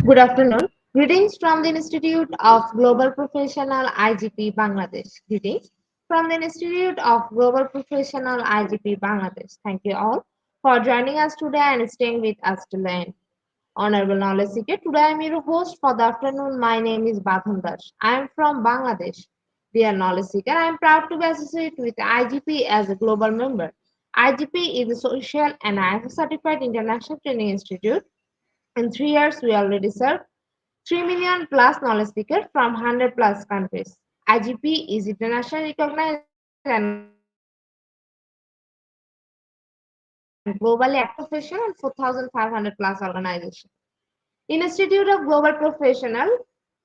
Good afternoon. Greetings from the Institute of Global Professional IGP Bangladesh. Greetings from the Institute of Global Professional IGP Bangladesh. Thank you all for joining us today and staying with us till the end. Honorable Knowledge Seeker, today I am your host for the afternoon. My name is Badhan Dash. I am from Bangladesh. Dear Knowledge Seeker, I am proud to be associated with IGP as a global member. IGP is a social and ISO certified international training institute. In 3 years, we already served 3 million plus knowledge seekers from 100 plus countries. IGP is internationally recognized and globally accredited professional and 4,500 plus organizations. Institute of Global Professional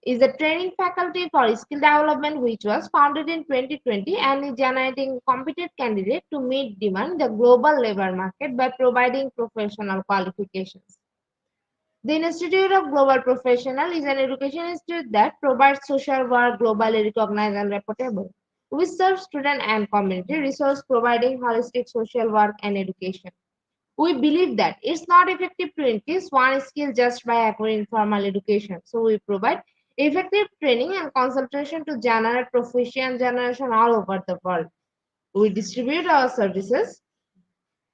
is a training faculty for skill development which was founded in 2020 and is generating competent candidates to meet demand in the global labor market by providing professional qualifications. The Institute of Global Professional is an education institute that provides social work globally recognized and reputable. We serve student and community resource providing holistic social work and education. We believe that it's not effective to increase one skill just by acquiring formal education. So we provide effective training and consultation to generate proficient generation all over the world. We distribute our services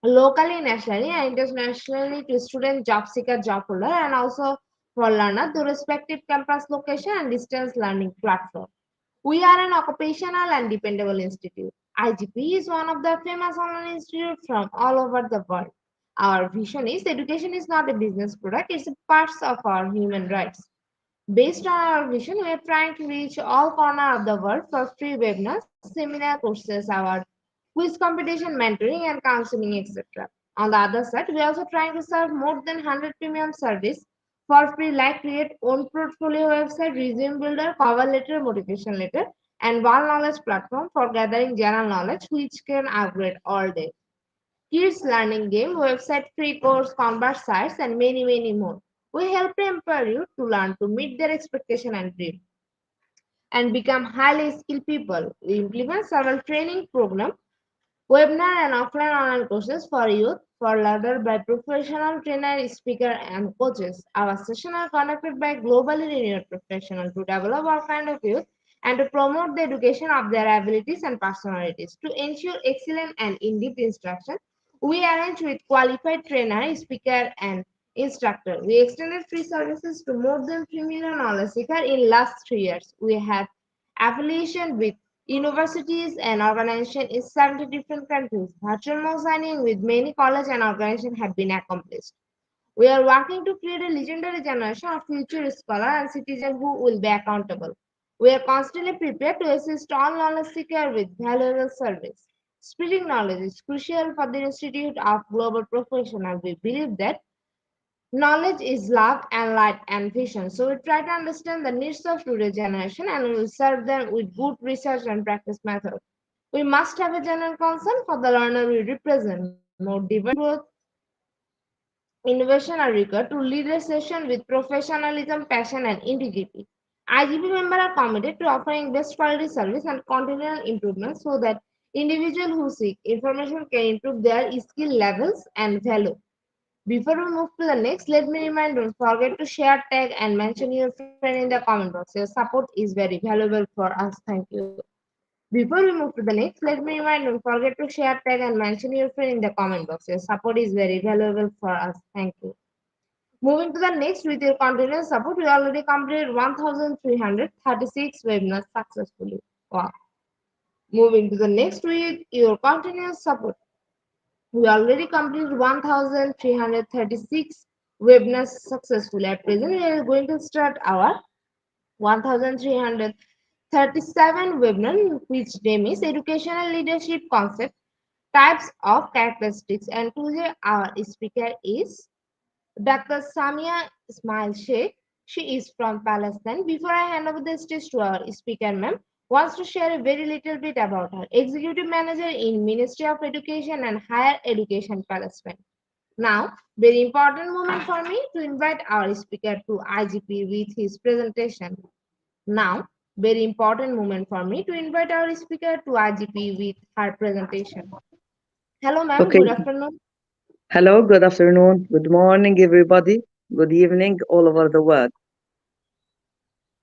locally, nationally, and internationally to student, job seeker, job holder, and also for learner to respective campus location and distance learning platform. We are an occupational and dependable institute. IGP is one of the famous online institutes from all over the world. Our vision is education is not a business product, it's a part of our human rights. Based on our vision, we are trying to reach all corners of the world for free webinars, seminar courses, our quiz competition, mentoring, and counseling, etc. On the other side, we are also trying to serve more than 100 premium service for free, like create own portfolio website, resume builder, cover letter, motivation letter, and one knowledge platform for gathering general knowledge, which can upgrade all day. Kids learning game, website, free course, convert sites, and many, many more. We help to empower you to learn to meet their expectation and dream and become highly skilled people. We implement several training programs, webinar and offline online courses for youth, for learner by professional trainer, speaker, and coaches. Our sessions are conducted by globally renowned professionals to develop our kind of youth and to promote the education of their abilities and personalities. To ensure excellent and in-depth instruction, we arrange with qualified trainer, speaker, and instructor. We extended free services to more than 3 million knowledge seekers in last 3 years. We have affiliation with universities and organizations in 70 different countries. Virtual mock signing with many colleges and organizations have been accomplished. We are working to create a legendary generation of future scholars and citizens who will be accountable. We are constantly prepared to assist all knowledge seekers with valuable service. Spreading knowledge is crucial for the Institute of Global Professionals. We believe that knowledge is love and light and vision. So we try to understand the needs of today's generation and we will serve them with good research and practice methods. We must have a general concern for the learner we represent. More diverse growth, innovation are required to lead a session with professionalism, passion, and integrity. IGP members are committed to offering best quality service and continual improvement so that individuals who seek information can improve their skill levels and value. Before we move to the next, let me remind don't forget to share, tag, and mention your friend in the comment box. Your support is very valuable for us. Thank you. Before we move to the next, let me remind don't forget to share, tag, and mention your friend in the comment box. Your support is very valuable for us. Thank you. Moving to the next, with your continuous support, we already completed 1,336 webinars successfully. Wow. Moving to the next, with your continuous support, we already completed 1,336 webinars successfully. At present, we are going to start our 1,337 webinar, which name is Educational Leadership Concept, Types of Characteristics. And today our speaker is Dr. Samia Ismail Sheikh. She is from Palestine. Before I hand over the stage to our speaker, ma'am, wants to share a very little bit about her. Executive Manager in Ministry of Education and Higher Education, Palestine. Now, very important moment for me to invite our speaker to IGP with his presentation. Now, very important moment for me to invite our speaker to IGP with her presentation. Hello, ma'am. Okay. Good afternoon. Hello, good afternoon, good morning, everybody. Good evening, all over the world.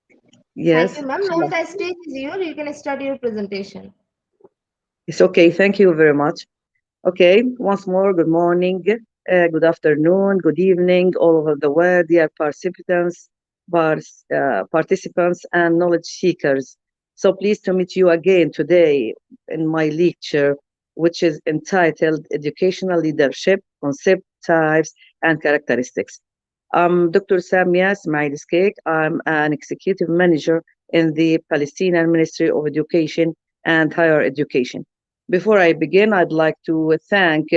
Thank you, Yes, ma'am. Now sure. the stage is yours. You can start your presentation. It's okay. Thank you very much. Okay, once more, good morning, good afternoon, good evening, all over the world, dear participants and knowledge seekers. So pleased to meet you again today in my lecture, which is entitled Educational Leadership, Concept, Types, and Characteristics. I'm Dr. Samia Ismail Sheikh. I'm an executive manager in the Palestinian Ministry of Education and Higher Education. Before I begin, I'd like to thank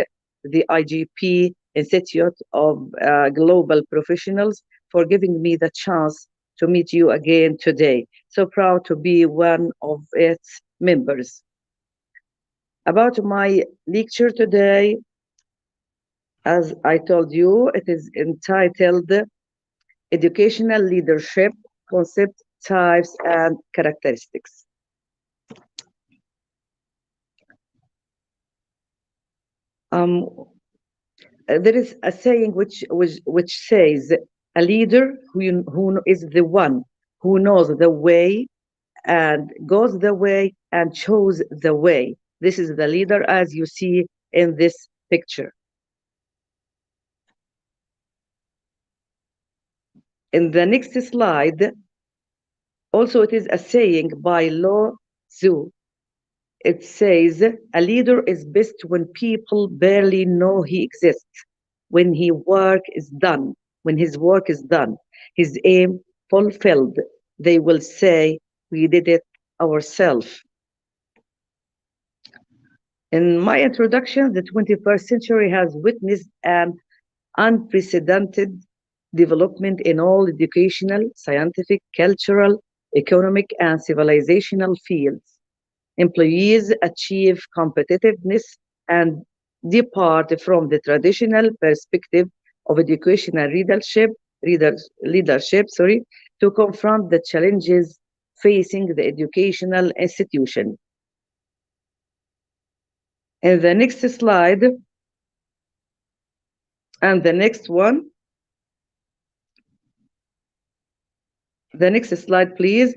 the IGP Institute of Global Professionals for giving me the chance to meet you again today. So proud to be one of its members. About my lecture today, as I told you, it is entitled Educational Leadership, Concept, Types, and Characteristics. Um, there is a saying which says a leader who is the one who knows the way and goes the way and shows the way. This is the leader as you see in this picture. In the next slide, also it is a saying by Lao Tzu. It says, a leader is best when people barely know he exists, when his work is done, his aim fulfilled, they will say, we did it ourselves. In my introduction, the 21st century has witnessed an unprecedented development in all educational, scientific, cultural, economic, and civilizational fields. Employees achieve competitiveness and depart from the traditional perspective of educational leadership, to confront the challenges facing the educational institution. In the next slide, and the next one, the next slide, please.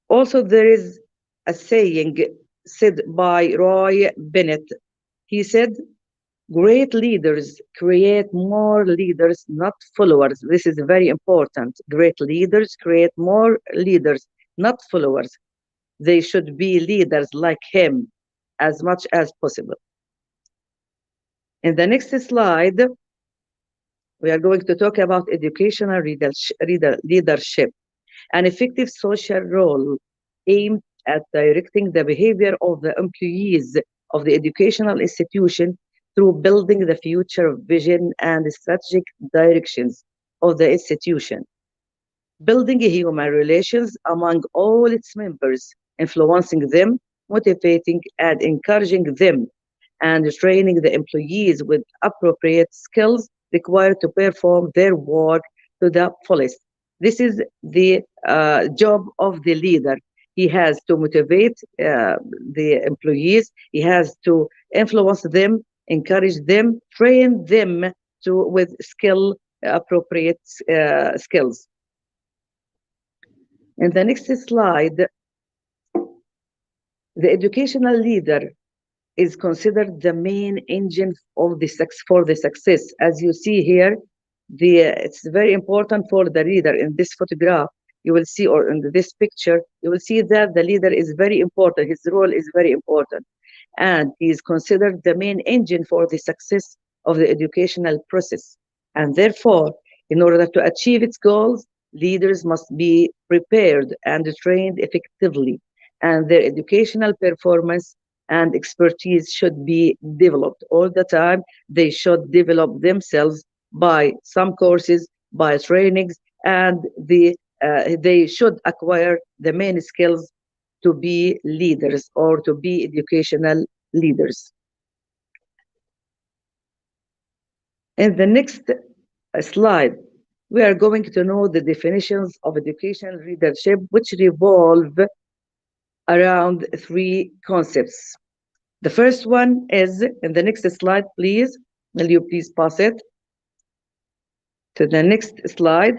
Also, there is a saying said by Roy Bennett. He said, great leaders create more leaders, not followers. This is very important. Great leaders create more leaders, not followers. they should be leaders like him as much as possible. In the next slide, we are going to talk about educational leadership, an effective social role aimed at directing the behavior of the employees of the educational institution through building the future vision and strategic directions of the institution, building human relations among all its members, influencing them, motivating and encouraging them, and training the employees with appropriate skills required to perform their work to the fullest. This is the job of the leader. He has to motivate the employees, he has to influence them, encourage them, train them with appropriate skills. In the next slide, the educational leader is considered the main engine of for the success. As you see here, it's very important for the leader. In this photograph, you will see, or in this picture, you will see that the leader is very important. His role is very important. And he is considered the main engine for the success of the educational process. And therefore, in order to achieve its goals, leaders must be prepared and trained effectively, and their educational performance and expertise should be developed all the time. They should develop themselves by some courses, by trainings, and they should acquire the main skills to be leaders or to be educational leaders. In the next slide, we are going to know the definitions of educational leadership, which revolve around three concepts. The first one is, in the next slide, please. Will you please pass it to the next slide?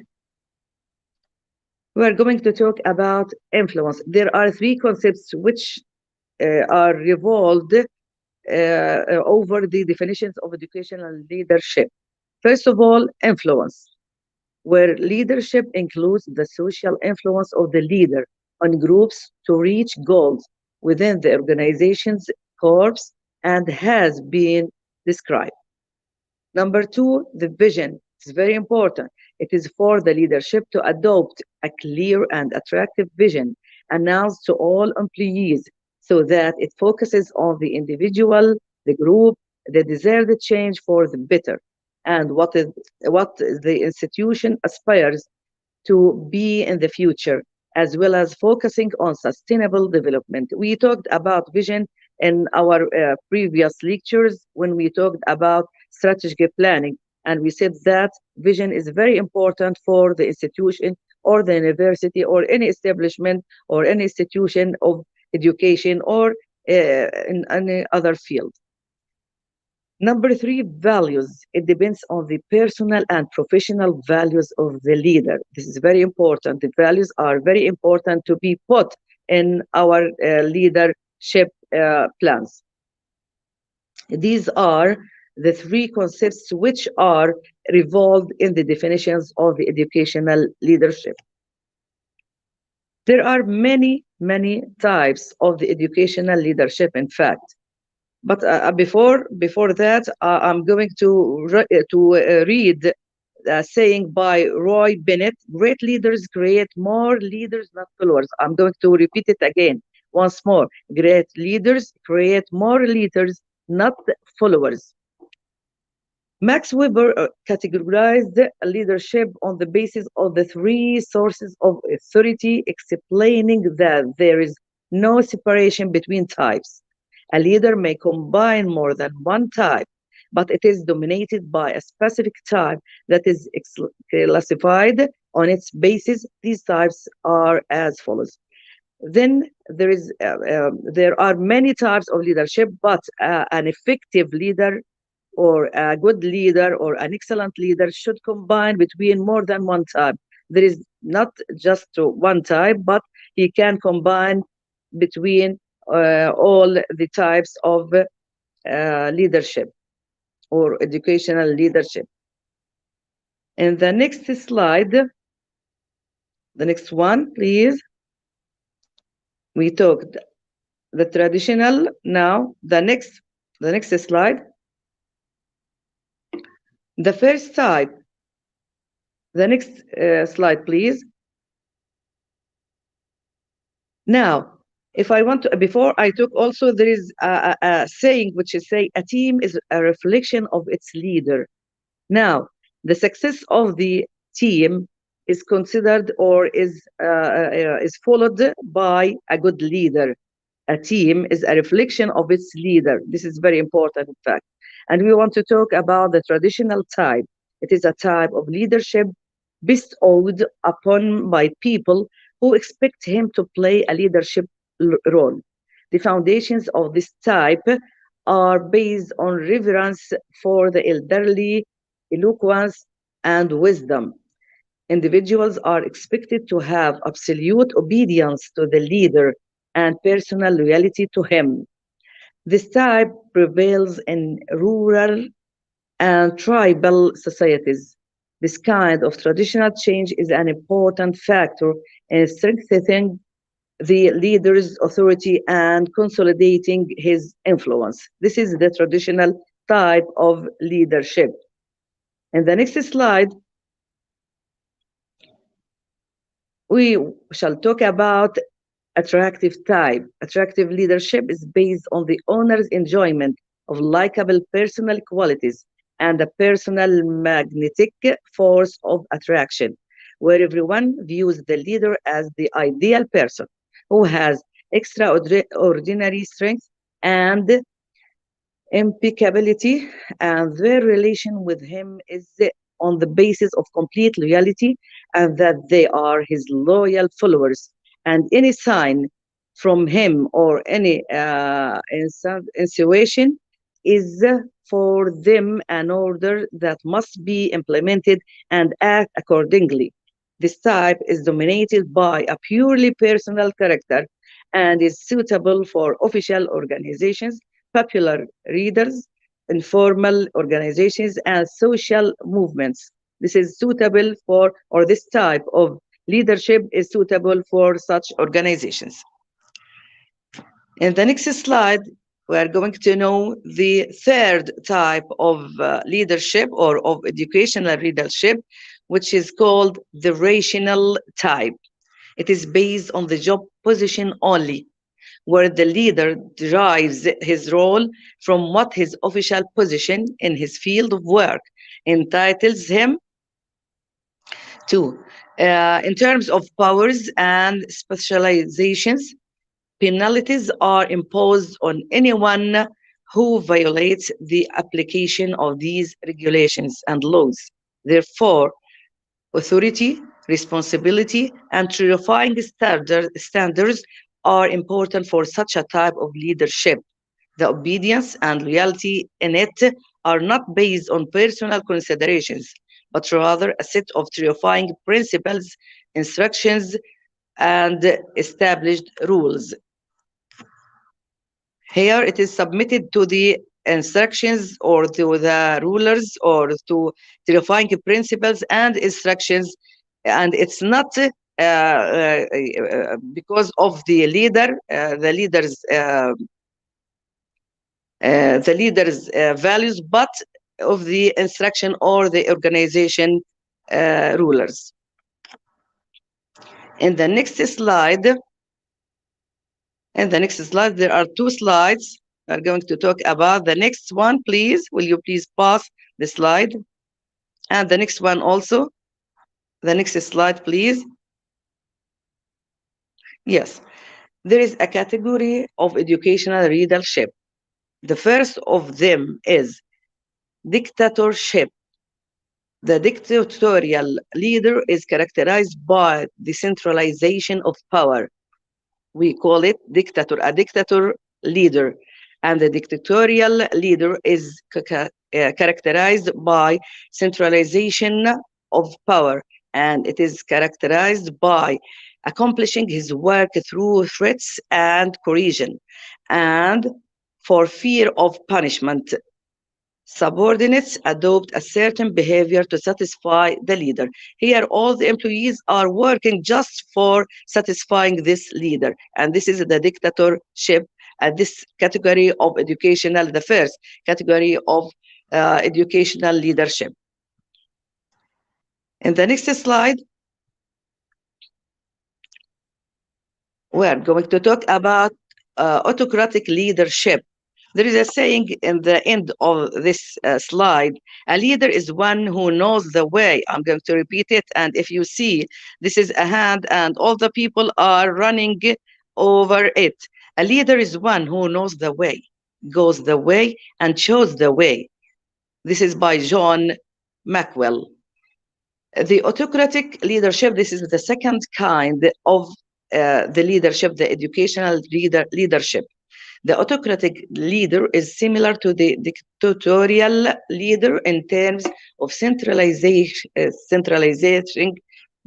We are going to talk about influence. There are three concepts which are revolved over the definitions of educational leadership. First of all, influence, where leadership includes the social influence of the leader on groups to reach goals within the organization's corps and has been described. Number two, the vision. It's very important. It is for the leadership to adopt a clear and attractive vision announced to all employees so that it focuses on the individual, the group, the desired change for the better, and what the institution aspires to be in the future, as well as focusing on sustainable development. We talked about vision in our previous lectures when we talked about strategic planning, and we said that vision is very important for the institution or the university or any establishment or any institution of education or in any other field. Number three, values. It depends on the personal and professional values of the leader. This is very important. The values are very important to be put in our leadership plans. These are the three concepts which are revolved in the definitions of the educational leadership. There are many types of the educational leadership, in fact. But before that, I'm going to read a saying by Roy Bennett: great leaders create more leaders, not followers. I'm going to repeat it again once more. Great leaders create more leaders, not followers. Max Weber categorized leadership on the basis of the three sources of authority, explaining that there is no separation between types. A leader may combine more than one type, but it is dominated by a specific type that is classified on its basis. These types are as follows. Then there are many types of leadership, but an effective leader or a good leader or an excellent leader should combine between more than one type. There is not just one type, but he can combine between all the types of leadership or educational leadership. And the next slide, the next one, please. We talked the traditional. Now the next slide. The first type. The next slide, please. Now, if I want to, before I talk, also there is a saying which is say a team is a reflection of its leader. Now, the success of the team is considered or is followed by a good leader. A team is a reflection of its leader. This is very important, in fact. And we want to talk about the traditional type. It is a type of leadership bestowed upon by people who expect him to play a leadership role. The foundations of this type are based on reverence for the elderly, eloquence, and wisdom. Individuals are expected to have absolute obedience to the leader and personal loyalty to him. This type prevails in rural and tribal societies. This kind of traditional change is an important factor in strengthening the leader's authority and consolidating his influence. This is the traditional type of leadership. In the next slide, we shall talk about attractive type. Attractive leadership is based on the owner's enjoyment of likable personal qualities and the personal magnetic force of attraction, where everyone views the leader as the ideal person who has extraordinary strength and impeccability, and their relation with him is on the basis of complete loyalty and that they are his loyal followers. And any sign from him or any insinuation is for them an order that must be implemented and act accordingly. This type is dominated by a purely personal character and is suitable for official organizations, popular readers, informal organizations, and social movements. This is suitable for, or this type of leadership is suitable for such organizations. In the next slide, we are going to know the third type of leadership or of educational leadership, which is called the rational type. It is based on the job position only, where the leader derives his role from what his official position in his field of work entitles him to. In terms of powers and specializations, penalties are imposed on anyone who violates the application of these regulations and laws. Therefore, authority, responsibility, and clarifying standards are important for such a type of leadership. The obedience and loyalty in it are not based on personal considerations, but rather a set of terrifying principles, instructions, and established rules. Here it is submitted to the instructions or to the rulers or to terrifying principles and instructions, and it's not because of the leader, the leader's values, but of the instruction or the organization rulers. In the next slide, there are two slides. We are going to talk about the next one, please. Will you please pass the slide? And the next one also. The next slide, please. Yes, there is a category of educational leadership. The first of them is dictatorship. The dictatorial leader is characterized by the centralization of power. We call it dictator, a dictator leader. And the dictatorial leader is characterized by centralization of power. And it is characterized by accomplishing his work through threats and coercion and for fear of punishment. Subordinates adopt a certain behavior to satisfy the leader. Here, all the employees are working just for satisfying this leader. And this is the dictatorship, this category of educational, the first category of educational leadership. In the next slide, we're going to talk about autocratic leadership. There is a saying in the end of this slide, a leader is one who knows the way. I'm going to repeat it. And if you see, this is a hand and all the people are running over it. A leader is one who knows the way, goes the way, and shows the way. This is by John Maxwell. The autocratic leadership, this is the second kind of the leadership, the educational leadership. The autocratic leader is similar to the dictatorial leader in terms of centralizing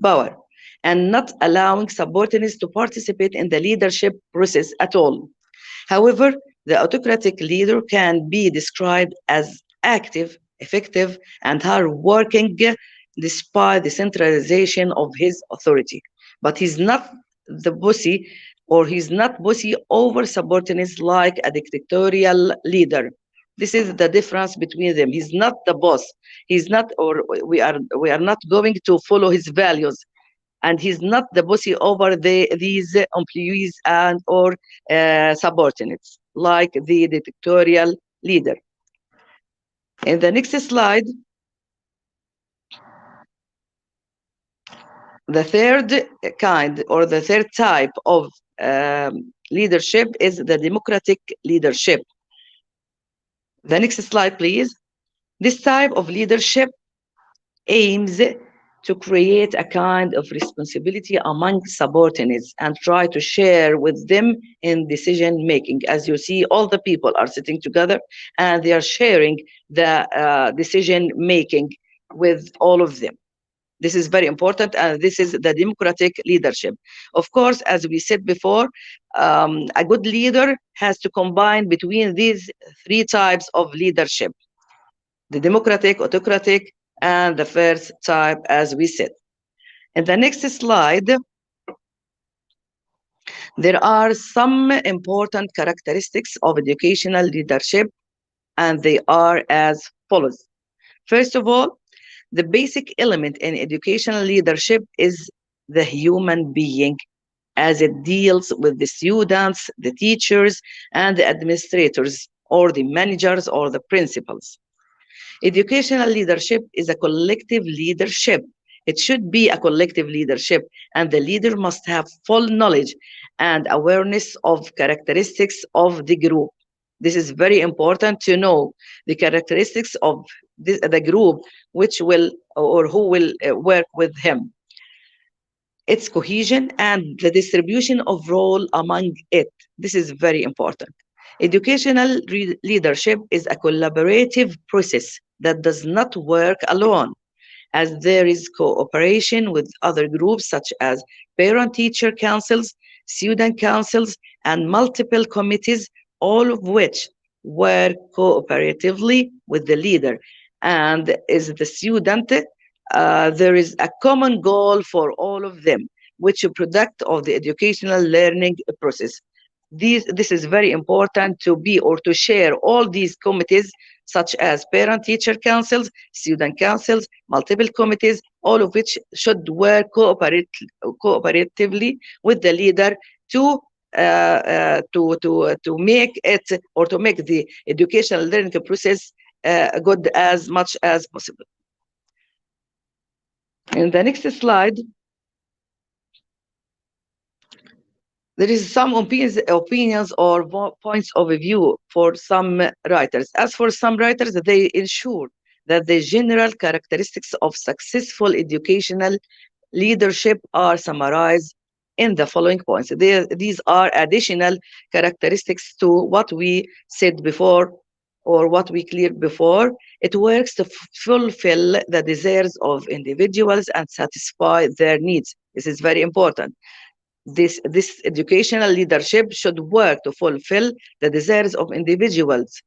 power and not allowing subordinates to participate in the leadership process at all. However, the autocratic leader can be described as active, effective, and hard-working despite the centralization of his authority. But he's not the bossy, or he's not bossy over subordinates like a dictatorial leader. This is the difference between them. He's not the boss. He's not, or we are not going to follow his values, and he's not the bossy over these employees and or subordinates like the dictatorial leader. In the next slide, the third kind or the third type of leadership is the democratic leadership. The next slide, please. This type of leadership aims to create a kind of responsibility among subordinates and try to share with them in decision making. As you see, all the people are sitting together and they are sharing the decision making with all of them. This is very important, and this is the democratic leadership. Of course, as we said before, a good leader has to combine between these three types of leadership: the democratic, autocratic, and the first type, as we said. In the next slide, there are some important characteristics of educational leadership, and they are as follows. First of all, the basic element in educational leadership is the human being, as it deals with the students, the teachers, and the administrators, or the managers, or the principals. Educational leadership is a collective leadership. It should be a collective leadership, and the leader must have full knowledge and awareness of characteristics of the group. This is very important to know the characteristics of the group which will or who will work with him, its cohesion, and the distribution of role among it. This is very important. Educational leadership is a collaborative process that does not work alone, as there is cooperation with other groups such as parent-teacher councils, student councils, and multiple committees, all of which work cooperatively with the leader. And as the student, there is a common goal for all of them, which is product of the educational learning process. This is very important to be or to share all these committees, such as parent-teacher councils, student councils, multiple committees, all of which should work cooperatively with the leader to make it or to make the educational learning process good as much as possible. In the next slide, there is some opinions or points of view for some writers. As for some writers, they ensure that the general characteristics of successful educational leadership are summarized in the following points. These are additional characteristics to what we said before or what we cleared before. It works to fulfill the desires of individuals and satisfy their needs. This is very important. This educational leadership should work to fulfill the desires of individuals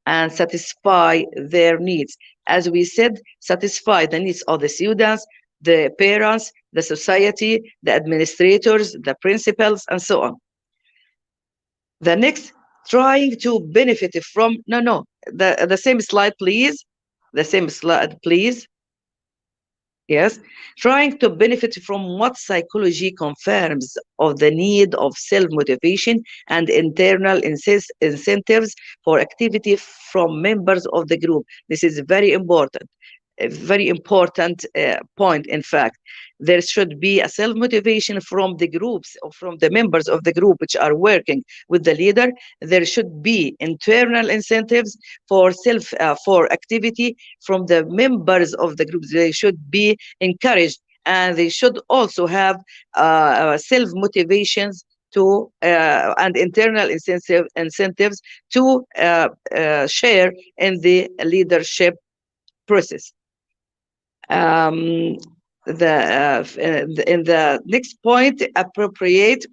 and satisfy their needs. As we said, satisfy the needs of the students, the parents, the society, the administrators, the principals, and so on. The next, trying to benefit from, no, the same slide, please. The same slide, please. Yes, trying to benefit from what psychology confirms of the need of self-motivation and internal incentives for activity from members of the group. This is very important, a very important point, in fact. There should be a self-motivation from the groups or from the members of the group which are working with the leader. There should be internal incentives for for activity from the members of the groups. They should be encouraged, and they should also have self-motivations to and internal incentives to share in the leadership process. Um, in the next point, appropriate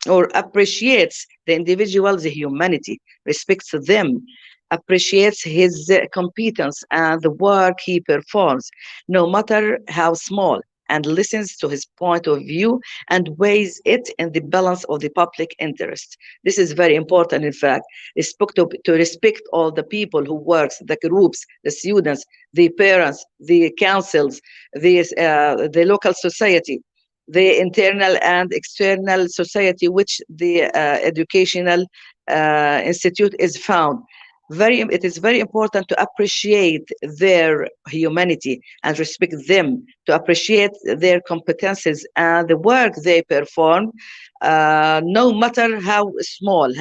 or appreciates the individual's humanity, respects them, appreciates his competence and the work he performs, no matter how small, and listens to his point of view and weighs it in the balance of the public interest. This is very important, in fact, to respect all the people who works, the groups, the students, the parents, the councils, the local society, the internal and external society which the educational institute is found. It is very important to appreciate their humanity and respect them, to appreciate their competences and the work they perform, no matter how small,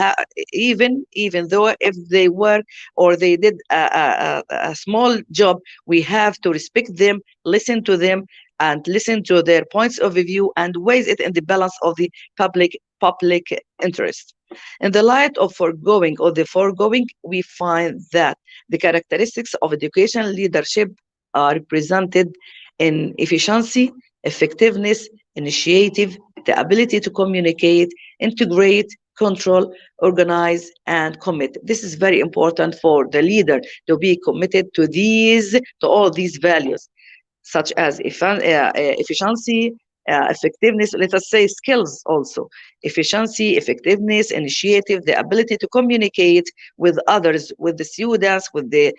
even though if they work or they did a small job, we have to respect them, listen to them, and listen to their points of view and weigh it in the balance of the public interest. In the light of the foregoing, we find that the characteristics of educational leadership are presented in efficiency, effectiveness, initiative, the ability to communicate, integrate, control, organize, and commit. This is very important for the leader to be committed to all these values, such as efficiency, effectiveness, let us say skills also. Efficiency, effectiveness, initiative, the ability to communicate with others, with the students, with the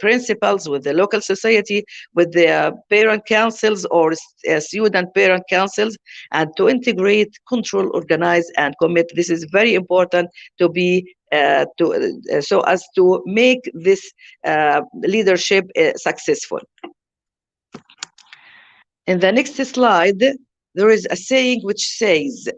principals, with the local society, with the parent councils or student parent councils, and to integrate, control, organize, and commit. This is very important to be so as to make this leadership successful. In the next slide, there is a saying which says,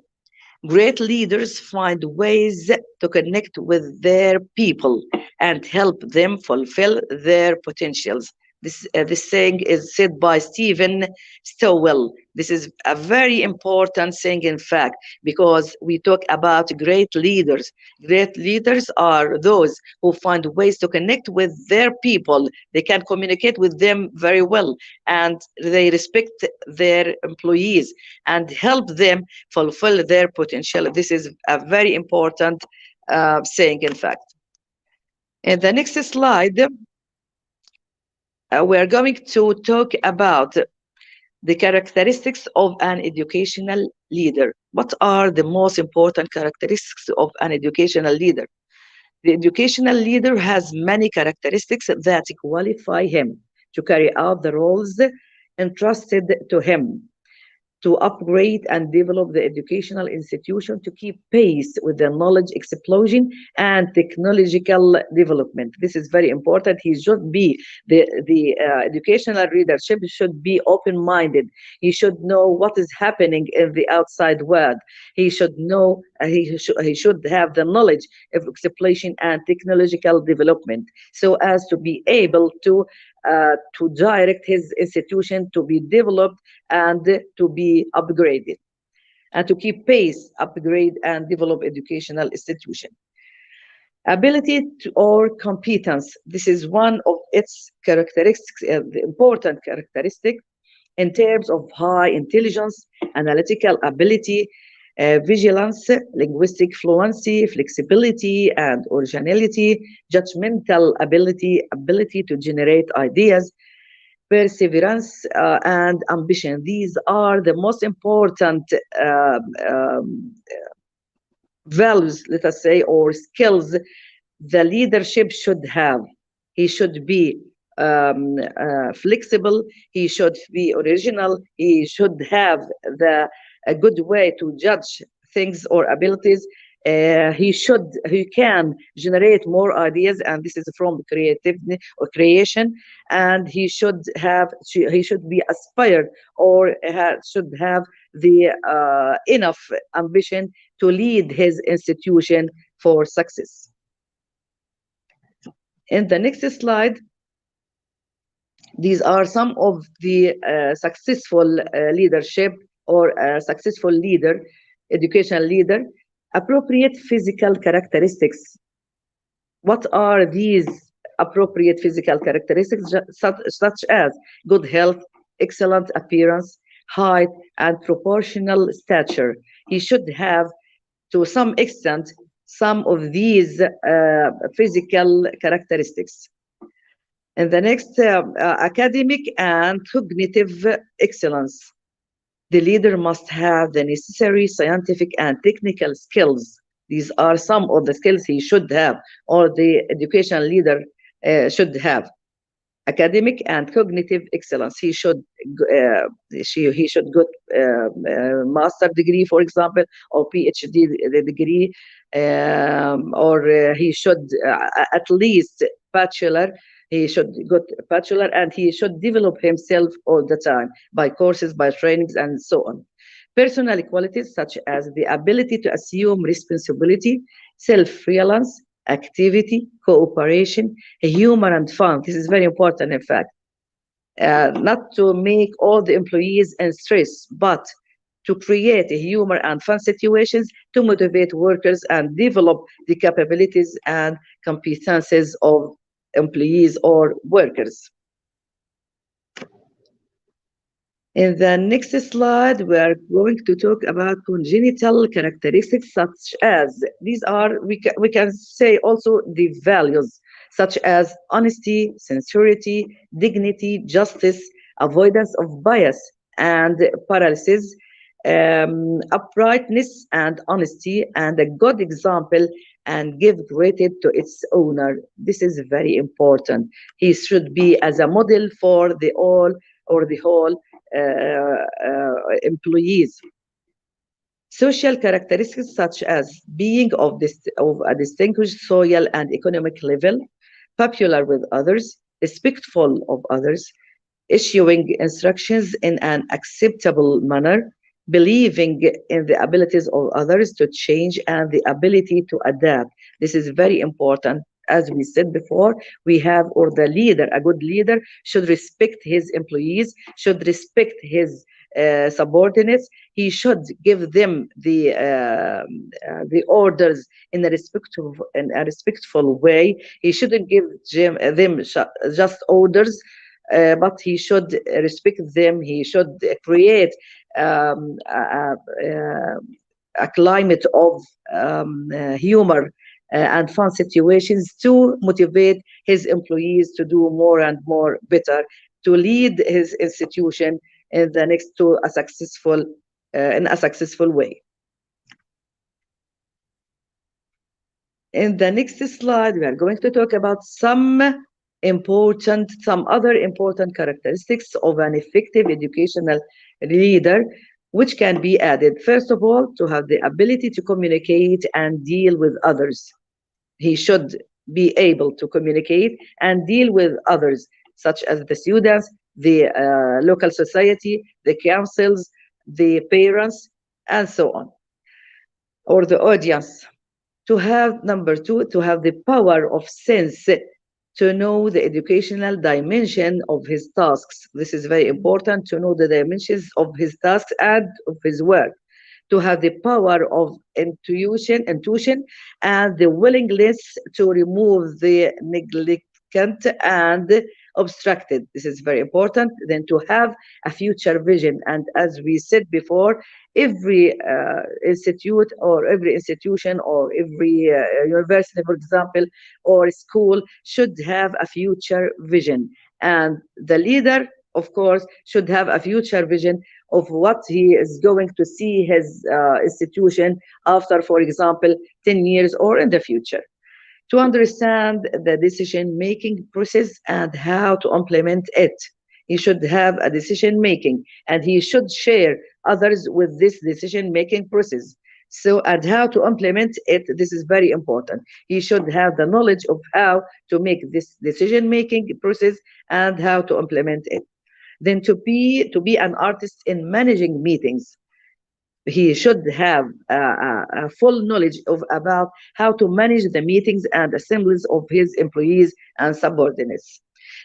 great leaders find ways to connect with their people and help them fulfill their potentials. This saying is said by Stephen Stowell. This is a very important thing, in fact, because we talk about great leaders. Great leaders are those who find ways to connect with their people. They can communicate with them very well, and they respect their employees and help them fulfill their potential. This is a very important saying, in fact. In the next slide, we are going to talk about the characteristics of an educational leader. What are the most important characteristics of an educational leader? The educational leader has many characteristics that qualify him to carry out the roles entrusted to him, to upgrade and develop the educational institution to keep pace with the knowledge explosion and technological development. This is very important. He should be the educational leadership should be open-minded. He should know what is happening in the outside world. He should know. He should have the knowledge of explosion and technological development, so as to be able to direct his institution to be developed and to be upgraded, and to keep pace, upgrade, and develop educational institution. Ability or competence. This is one of its characteristics, the important characteristic in terms of high intelligence, analytical ability, vigilance, linguistic fluency, flexibility and originality, judgmental ability to generate ideas, perseverance, and ambition. These are the most important values, let us say, or skills the leadership should have. He should be flexible, he should be original, he should have a good way to judge things or abilities. He can generate more ideas, and this is from creativity or creation. And he should be aspired, or should have the enough ambition to lead his institution for success. In the next slide, these are some of the successful leadership or successful leader, educational leader. Appropriate physical characteristics. What are these appropriate physical characteristics? Such as good health, excellent appearance, height, and proportional stature. He should have, to some extent, some of these physical characteristics. And the next, academic and cognitive excellence. The leader must have the necessary scientific and technical skills. These are some of the skills he should have, or the educational leader should have. Academic and cognitive excellence. He should get master degree, for example, or PhD degree, or he should at least bachelor. He should get a bachelor, and he should develop himself all the time by courses, by trainings, and so on. Personal qualities such as the ability to assume responsibility, self-reliance, activity, cooperation, humor, and fun. This is very important, in fact. Not to make all the employees in stress, but to create humor and fun situations to motivate workers and develop the capabilities and competences of employees or workers. In the next slide, we are going to talk about congenital characteristics, such as these are, we can say also the values, such as honesty, sincerity, dignity, justice, avoidance of bias and paralysis, uprightness and honesty, and a good example, and give credit to its owner. This is very important. He should be as a model for the all or the whole employees. Social characteristics such as being of a distinguished social and economic level, popular with others, respectful of others, issuing instructions in an acceptable manner, believing in the abilities of others to change and the ability to adapt. This is very important. As we said before, we have, or the leader, a good leader should respect his employees, should respect his subordinates. He should give them the orders in a respectful way. He shouldn't give them just orders, but he should respect them. He should create a climate of humor and fun situations to motivate his employees to do more and more better, to lead his institution in the next to a successful in a successful way. In the next slide, we are going to talk about some other important characteristics of an effective educational leader, which can be added. First of all, to have the ability to communicate and deal with others. He should be able to communicate and deal with others, such as the students, the local society, the councils, the parents, and so on, or the audience. To have, number two, to have the power of sense, to know the educational dimension of his tasks. This is very important, to know the dimensions of his tasks and of his work. To have the power of intuition, and the willingness to remove the vacant and obstructed. This is very important. Then to have a future vision. And as we said before, every institute or every institution or every university, for example, or school should have a future vision. And the leader, of course, should have a future vision of what he is going to see his institution after, for example, 10 years or in the future, to understand the decision making process and how to implement it. He should have a decision making and he should share others with this decision making process. So, and how to implement it, this is very important. He should have the knowledge of how to make this decision making process and how to implement it. Then to be an artist in managing meetings, he should have a full knowledge of about how to manage the meetings and assemblies of his employees and subordinates,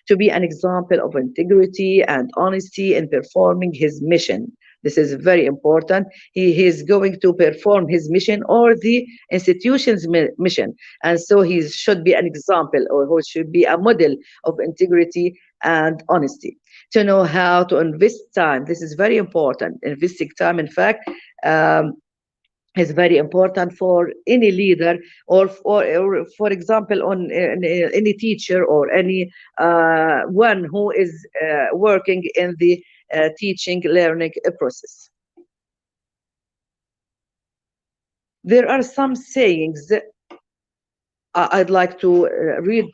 to be an example of integrity and honesty in performing his mission. This is very important. He is going to perform his mission or the institution's mission. And so he should be an example or he should be a model of integrity and honesty. To know how to invest time. This is very important. Investing time, in fact, um, is very important for any leader or for example on any teacher or any one who is working in the teaching learning process. There are some sayings. I'd like to read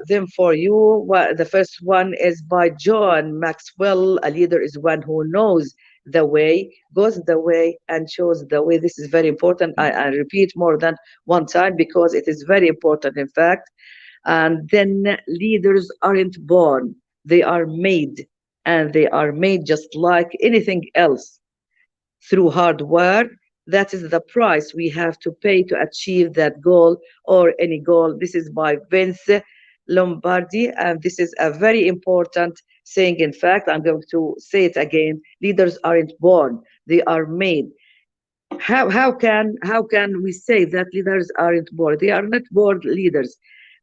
them for you. The first one is by John Maxwell. A leader is one who knows the way, goes the way, and shows the way. This is very important. I repeat more than one time because it is very important, in fact. And then leaders aren't born, they are made. And they are made just like anything else through hard work. That is the price we have to pay to achieve that goal or any goal. This is by Vince Lombardi, and this is a very important saying. In fact, I'm going to say it again: leaders aren't born; they are made. How can we say that leaders aren't born? They are not born leaders,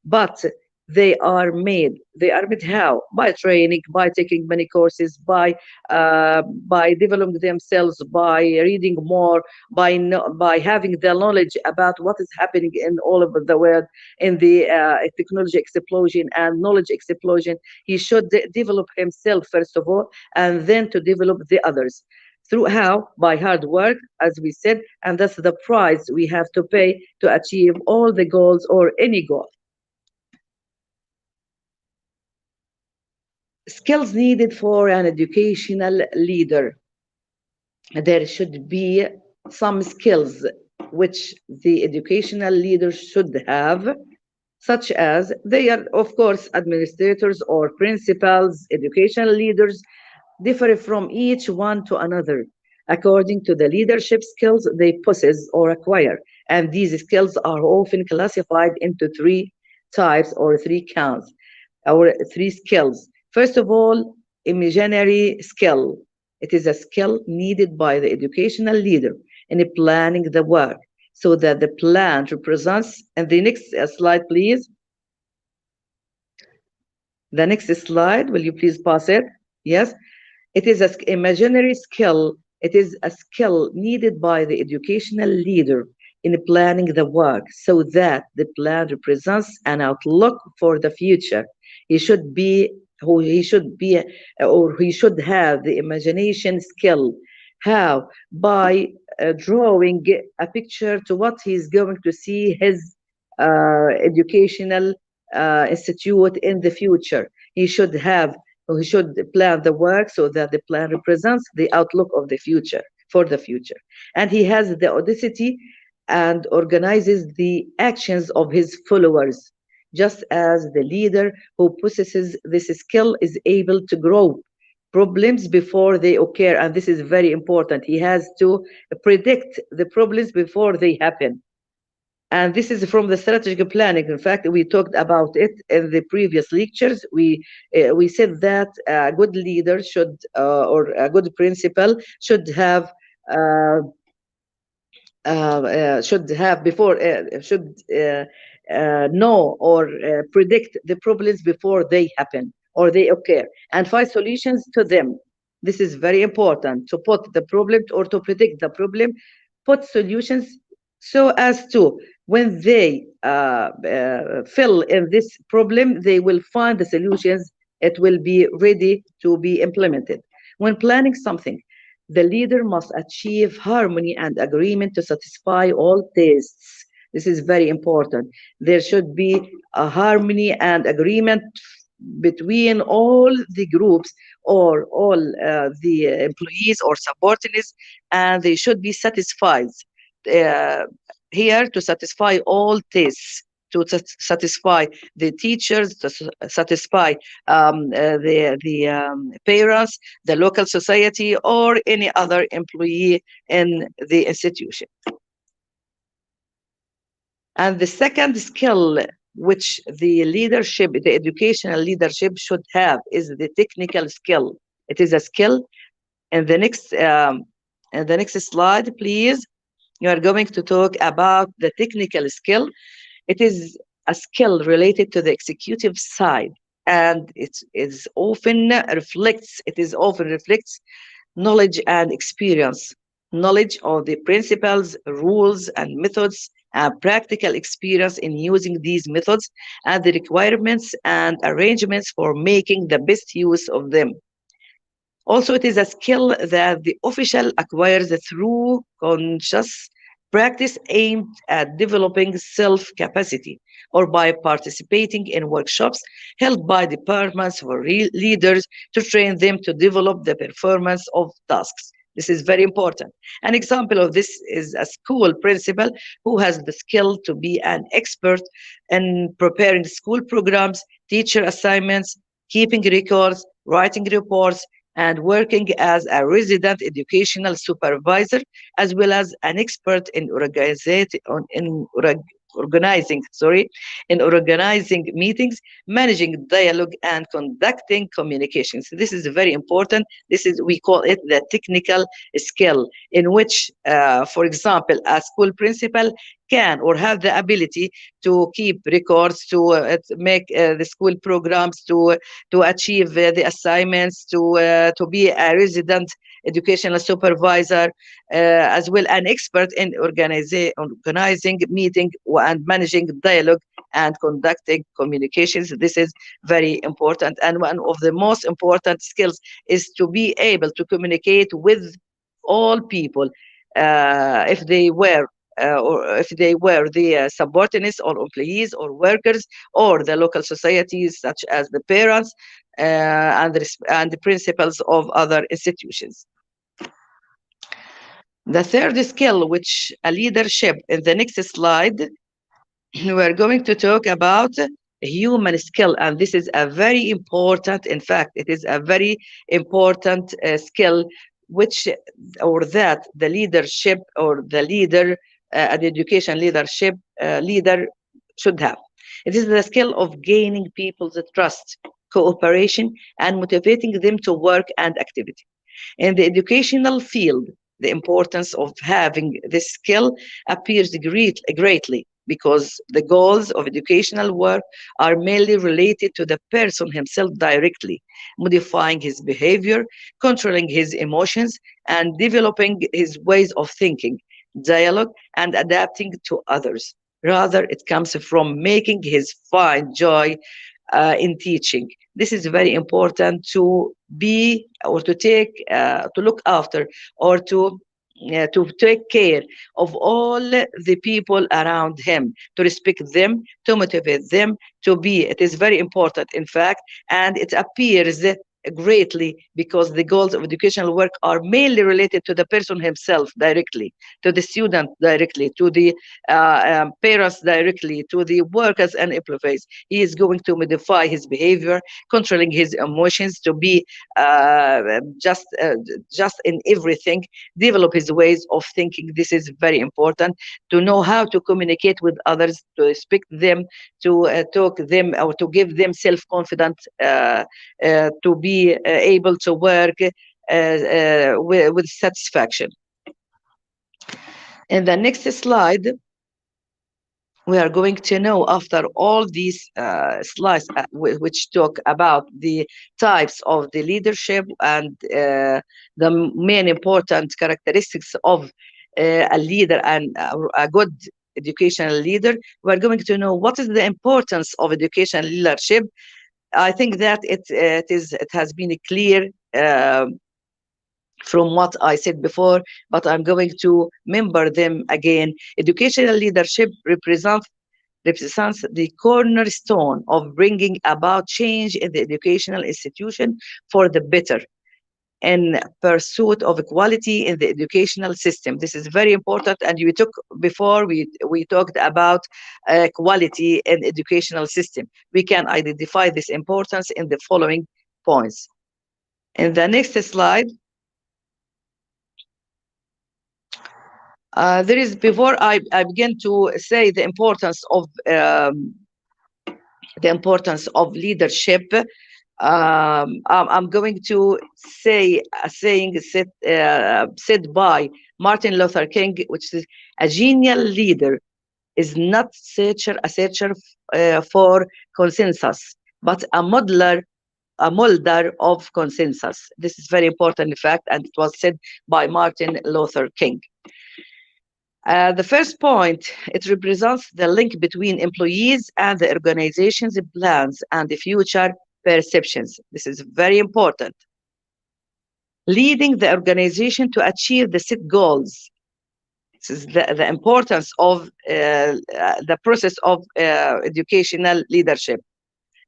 but they are made how? By training, by taking many courses, by developing themselves, by reading more, by by having the knowledge about what is happening in all over the world, in the technology explosion and knowledge explosion. He should develop himself first of all, and then to develop the others. Through how? By hard work, as we said, and that's the price we have to pay to achieve all the goals or any goal. Skills needed for an educational leader. There should be some skills which the educational leader should have, such as they are, of course, administrators or principals, educational leaders, differ from each one to another according to the leadership skills they possess or acquire. And these skills are often classified into three types or three counts, or three skills. First of all, imaginary skill. It is a skill needed by the educational leader in planning the work so that the plan represents, and the next slide, please. The next slide, will you please pass it? Yes. It is an imaginary skill. It is a skill needed by the educational leader in planning the work so that the plan represents an outlook for the future. He should be who he should be, or he should have the imagination skill. How? By drawing a picture to what he's going to see his educational institute in the future. He should plan the work so that the plan represents the outlook of the future for the future. And he has the audacity and organizes the actions of his followers, just as the leader who possesses this skill is able to grow problems before they occur. And this is very important. He has to predict the problems before they happen. And this is from the strategic planning. In fact, we talked about it in the previous lectures. We said that a good leader should, or a good principal should have should have before should know or predict the problems before they happen or they occur and find solutions to them. This is very important to put the problem or to predict the problem, put solutions so as to when they fill in this problem, they will find the solutions. It will be ready to be implemented. When planning something, the leader must achieve harmony and agreement to satisfy all tastes. This is very important. There should be a harmony and agreement between all the groups or all the employees or subordinates, and they should be satisfied. Uh, Here to satisfy all tastes, to satisfy the teachers, to satisfy the parents, the local society, or any other employee in the institution. And the second skill which the leadership, the educational leadership should have is the technical skill. It is a skill. And the next slide, please. You are going to talk about the technical skill. It is a skill related to the executive side, and it is often reflects knowledge and experience, knowledge of the principles, rules, and methods, and practical experience in using these methods, and the requirements and arrangements for making the best use of them. Also, it is a skill that the official acquires through conscious practice aimed at developing self capacity or by participating in workshops held by departments or leaders to train them to develop the performance of tasks. This is very important. An example of this is a school principal who has the skill to be an expert in preparing school programs, teacher assignments, keeping records, writing reports, and working as a resident educational supervisor, as well as an expert in organizing, in organizing meetings, managing dialogue, and conducting communications. This is very important. This is, we call it the technical skill, in which, for example, a school principal can or have the ability to keep records, to make the school programs, to achieve the assignments, to be a resident educational supervisor, as well an expert in organizing meeting and managing dialogue and conducting communications. This is very important, and one of the most important skills is to be able to communicate with all people, if they were or if they were the subordinates or employees or workers or the local societies such as the parents and the principals of other institutions. The third skill, which a leadership, in the next slide, we're going to talk about human skill, and this is a very important, in fact, it is a very important skill, which or that the leadership or the leader, an education leadership leader should have. It is the skill of gaining people's trust, cooperation, and motivating them to work and activity. In the educational field, the importance of having this skill appears greatly because the goals of educational work are mainly related to the person himself directly, modifying his behavior, controlling his emotions, and developing his ways of thinking, dialogue, and adapting to others. Rather, it comes from making his find joy in teaching. This is very important to be or to take, to look after or to take care of all the people around him, to respect them, to motivate them, to be. It is very important, in fact, and it appears greatly because the goals of educational work are mainly related to the person himself directly, to the student directly, to the parents directly, to the workers and employees. He is going to modify his behavior, controlling his emotions, to be just in everything, develop his ways of thinking. This is very important, to know how to communicate with others, to respect them, to talk them or to give them self-confidence, to be able to work with satisfaction. In the next slide, we are going to know after all these slides, which talk about the types of the leadership and the main important characteristics of a leader and a good educational leader. We're going to know what is the importance of educational leadership. I think that it has been clear from what I said before, but I'm going to remember them again. Educational leadership represents the cornerstone of bringing about change in the educational institution for the better in pursuit of equality in the educational system. This is very important, and we took before we talked about quality in educational system. We can identify this importance in the following points. In the next slide, there is before I begin to say the importance of leadership. I'm going to say a saying said by Martin Luther King, which is a genial leader is not a searcher for consensus, but a molder of consensus. This is very important fact, and it was said by Martin Luther King. The first point, it represents the link between employees and the organization's plans and the future perceptions. This is very important. Leading the organization to achieve the set goals. This is the importance of the process of educational leadership.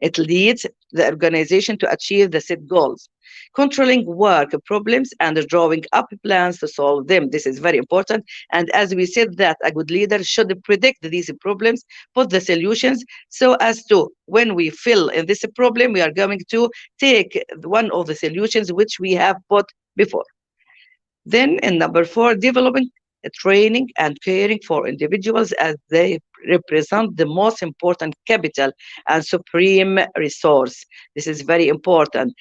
It leads the organization to achieve the set goals, controlling work problems and drawing up plans to solve them. This is very important. And as we said that a good leader should predict these problems, put the solutions so as to, when we fill in this problem, we are going to take one of the solutions which we have put before. Then in number 4, developing training and caring for individuals as they represent the most important capital and supreme resource. This is very important.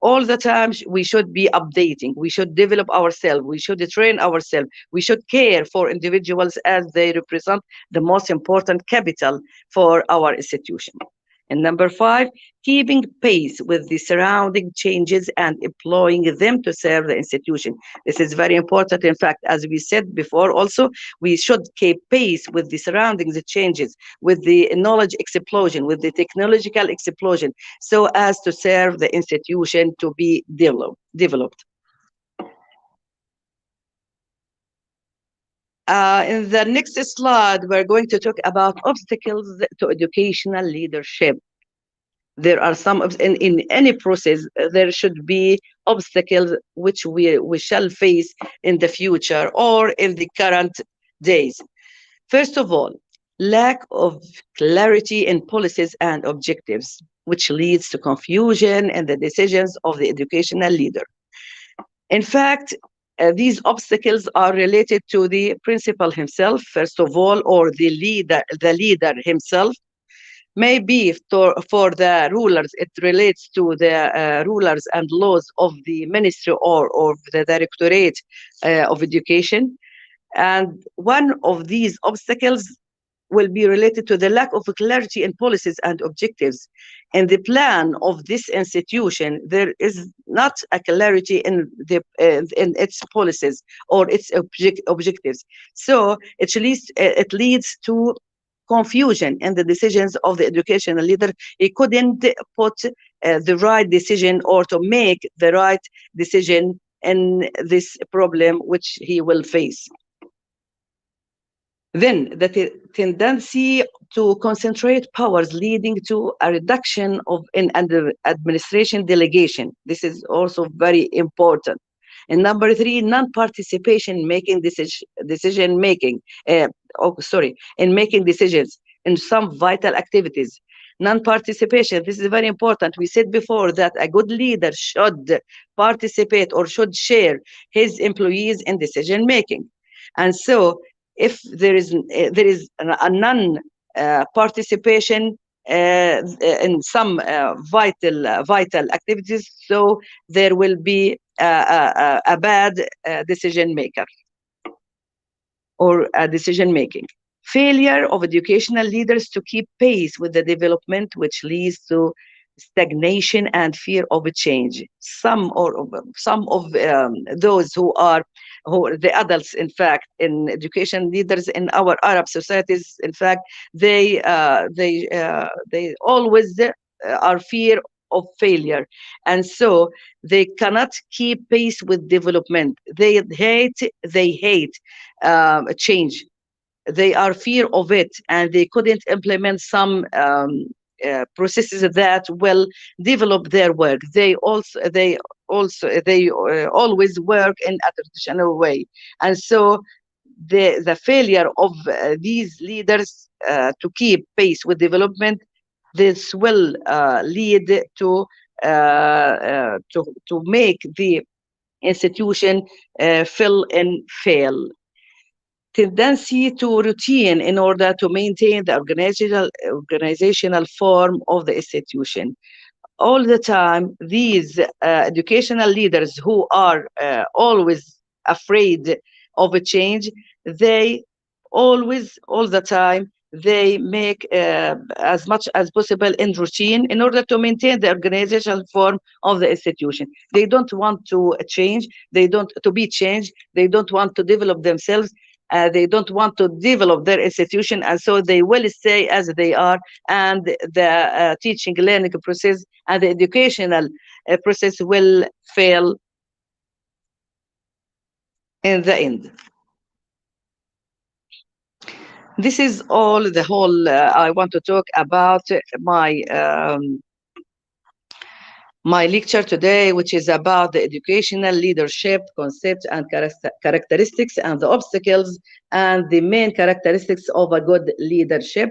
All the time we should be updating, we should develop ourselves, we should train ourselves, we should care for individuals as they represent the most important capital for our institution. And number 5, keeping pace with the surrounding changes and employing them to serve the institution. This is very important. In fact, as we said before also, we should keep pace with the surrounding changes, with the knowledge explosion, with the technological explosion, so as to serve the institution to be developed. In the next slide, we're going to talk about obstacles to educational leadership. There are some, in any process, there should be obstacles which we shall face in the future or in the current days. First of all, lack of clarity in policies and objectives, which leads to confusion in the decisions of the educational leader. In fact, these obstacles are related to the principal himself, first of all, or the leader himself. Maybe for the rulers, it relates to the rulers and laws of the ministry or the directorate of education. And one of these obstacles will be related to the lack of clarity in policies and objectives. In the plan of this institution, there is not a clarity in its policies or its objectives. So it leads to confusion in the decisions of the educational leader. He couldn't put the right decision or to make the right decision in this problem which he will face. Then the tendency to concentrate powers leading to a reduction in administration delegation. This is also very important. And number 3, non-participation making decision making. In making decisions in some vital activities. Non-participation, this is very important. We said before that a good leader should participate or should share his employees in decision making. And so if there is a non-participation in some vital activities, so there will be a bad decision maker or a decision making. Failure of educational leaders to keep pace with the development, which leads to stagnation and fear of a change. Some of those who the adults, in fact, in education leaders in our Arab societies, in fact, they always are fear of failure, and so they cannot keep pace with development. They hate change. They are fear of it, and they couldn't implement some processes that will develop their work. They always work in a traditional way, and so the failure of these leaders to keep pace with development, this will lead to make the institution fail. Tendency to routine in order to maintain the organizational form of the institution. All the time, these educational leaders who are always afraid of a change, they always, all the time, they make as much as possible in routine in order to maintain the organizational form of the institution. They don't want to change. They don't to be changed. They don't want to develop themselves. They don't want to develop their institution, and so they will stay as they are. And the teaching learning process and the educational process will fail in the end. This is all the whole I want to talk about my lecture today, which is about the educational leadership concepts and characteristics and the obstacles and the main characteristics of a good leadership.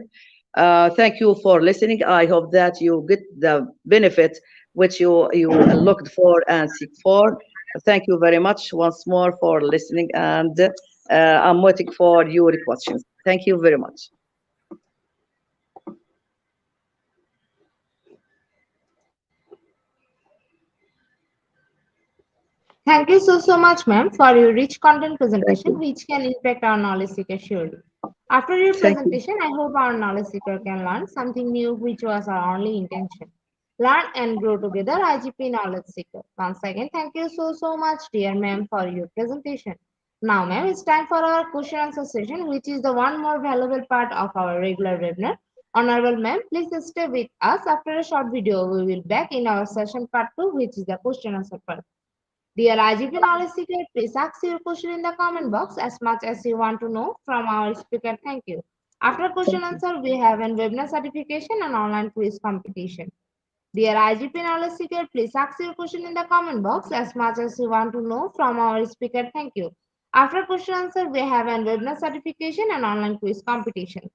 Thank you for listening. I hope that you get the benefit which you looked for and seek for. Thank you very much once more for listening, and I'm waiting for your questions. Thank you very much. Thank you so much, ma'am, for your rich content presentation, which can impact our knowledge seeker surely. After your presentation, I hope our knowledge seeker can learn something new, which was our only intention. Learn and grow together, IGP Knowledge Seeker. Once again, thank you so much, dear ma'am, for your presentation. Now, ma'am, it's time for our question answer session, which is the one more valuable part of our regular webinar. Honorable ma'am, please stay with us. After a short video, we will back in our session part 2, which is the question answer part. Dear IGP Knowledge Seeker, please ask your question in the comment box as much as you want to know from our speaker. Thank you. After question answer, we have a webinar certification and online quiz competition. Dear IGP Knowledge Seeker, please ask your question in the comment box as much as you want to know from our speaker. Thank you. After question answer, we have a webinar certification and online quiz competition.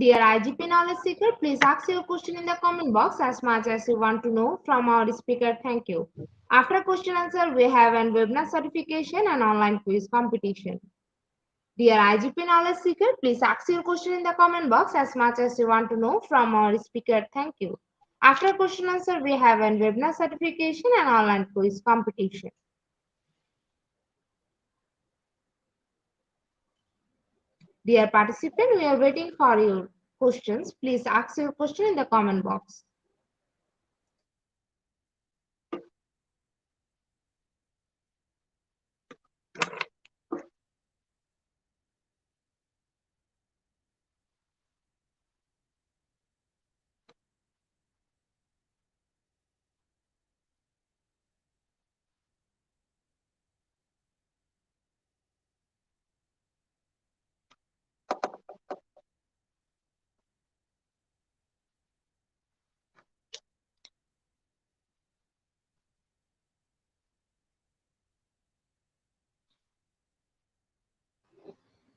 Dear IGP Knowledge Seeker, please ask your question in the comment box as much as you want to know from our speaker. Thank you. After question answer, we have an webinar certification and online quiz competition. Dear IGP Knowledge Seeker, please ask your question in the comment box as much as you want to know from our speaker. Thank you. After question answer, we have an webinar certification and online quiz competition. Dear participant, we are waiting for your questions. Please ask your question in the comment box.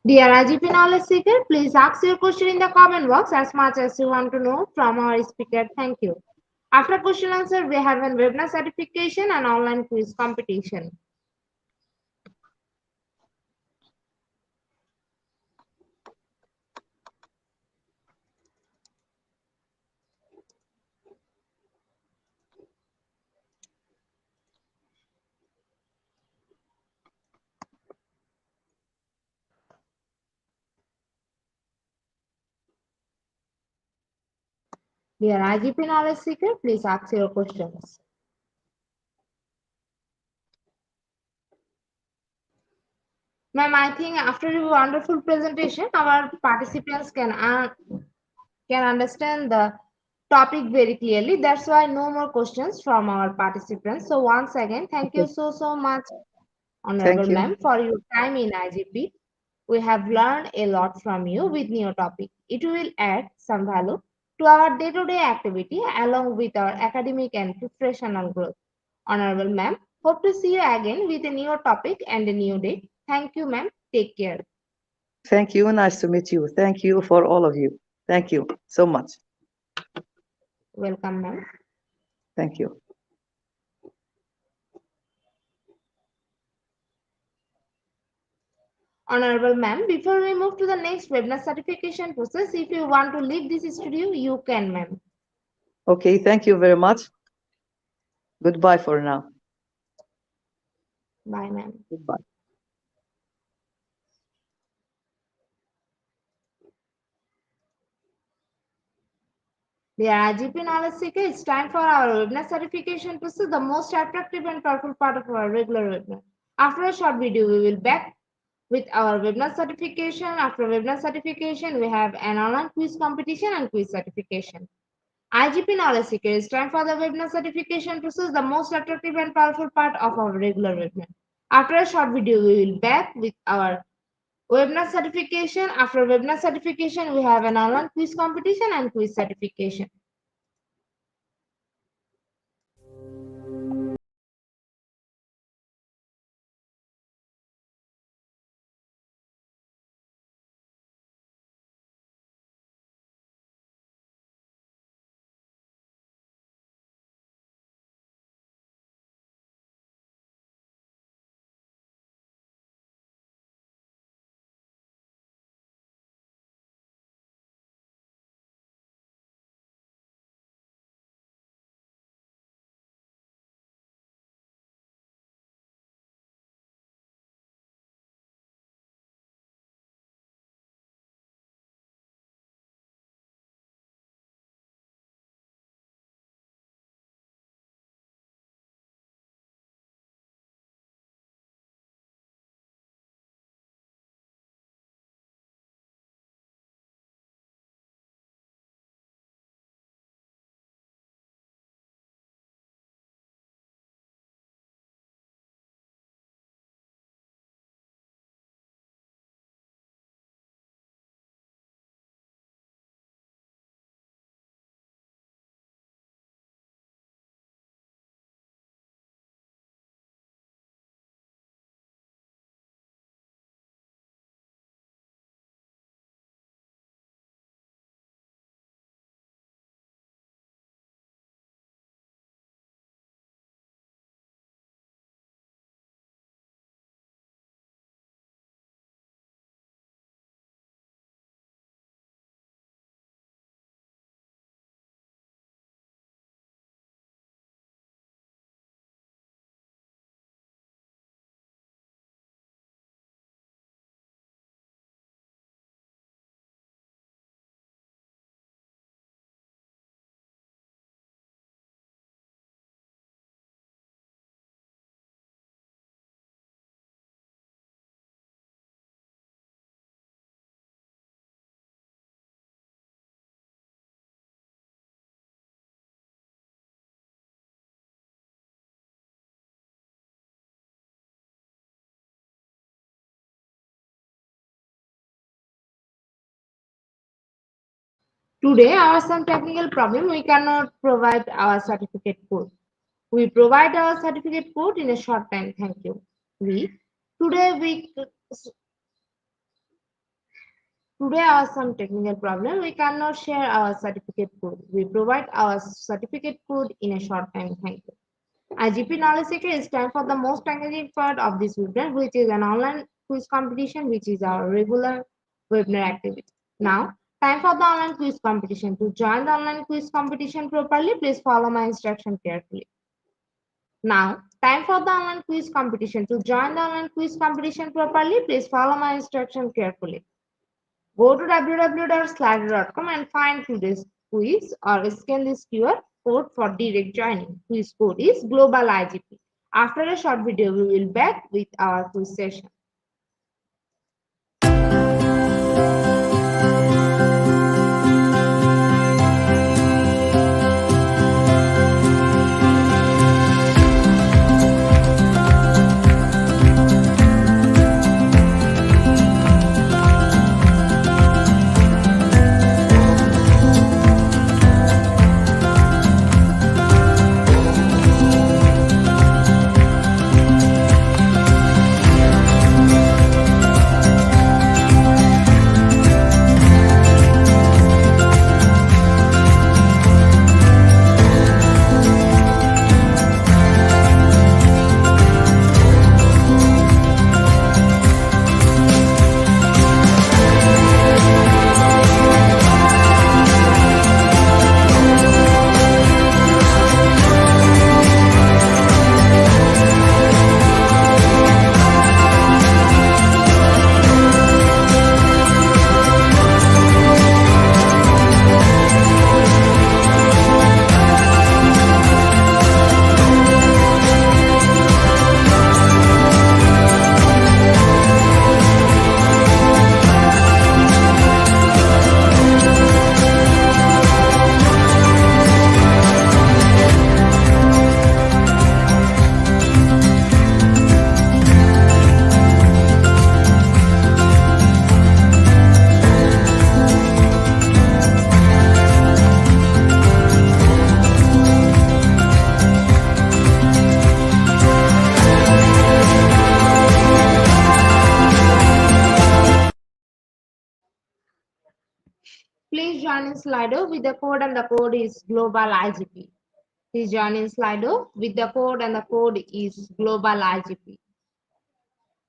Dear IGP Knowledge Seeker, please ask your question in the comment box as much as you want to know from our speaker. Thank you. After question answer, we have a webinar certification and online quiz competition. Dear IGP Knowledge Seeker, please ask your questions. Ma'am, I think after a wonderful presentation, our participants can understand the topic very clearly. That's why no more questions from our participants. So once again, thank you Okay. so much, Honorable Thank you. Ma'am, for your time in IGP. We have learned a lot from you with new topic. It will add some value to our day-to-day activity along with our academic and professional growth. Honorable Ma'am, hope to see you again with a new topic and a new day. Thank you, ma'am. Take care. Thank you. Nice to meet you. Thank you for all of you. Thank you so much. Welcome, ma'am. Thank you. Honorable ma'am, before we move to the next webinar certification process, if you want to leave this studio, you can, ma'am. Okay. Thank you very much. Goodbye for now. Bye, ma'am. Goodbye. Dear IGP Knowledge Seeker, it's time for our webinar certification process, the most attractive and powerful part of our regular webinar. After a short video, we will back with our webinar certification. After webinar certification, we have an online quiz competition and quiz certification. IGP Knowledge Seeker, it's time for the webinar certification process, the most attractive and powerful part of our regular webinar. After a short video, we will back with our webinar certification. After webinar certification, we have an online quiz competition and quiz certification. Today, our some technical problem, we cannot provide our certificate code. We provide our certificate code in a short time. Thank you. We today we Today are some technical problem. We cannot share our certificate code. We provide our certificate code in a short time. Thank you. IGP Knowledge Seeker is time for the most engaging part of this webinar, which is an online quiz competition, which is our regular webinar activity. Now, time for the online quiz competition. To join the online quiz competition properly, please follow my instruction carefully. Now, time for the online quiz competition. To join the online quiz competition properly, please follow my instruction carefully. Go to www.slido.com and find today's quiz or scan this QR code for direct joining. Quiz code is Global IGP. After a short video, we will back with our quiz session. Please join in Slido with the code and the code is Global IGP. Please join in Slido with the code and the code is Global IGP.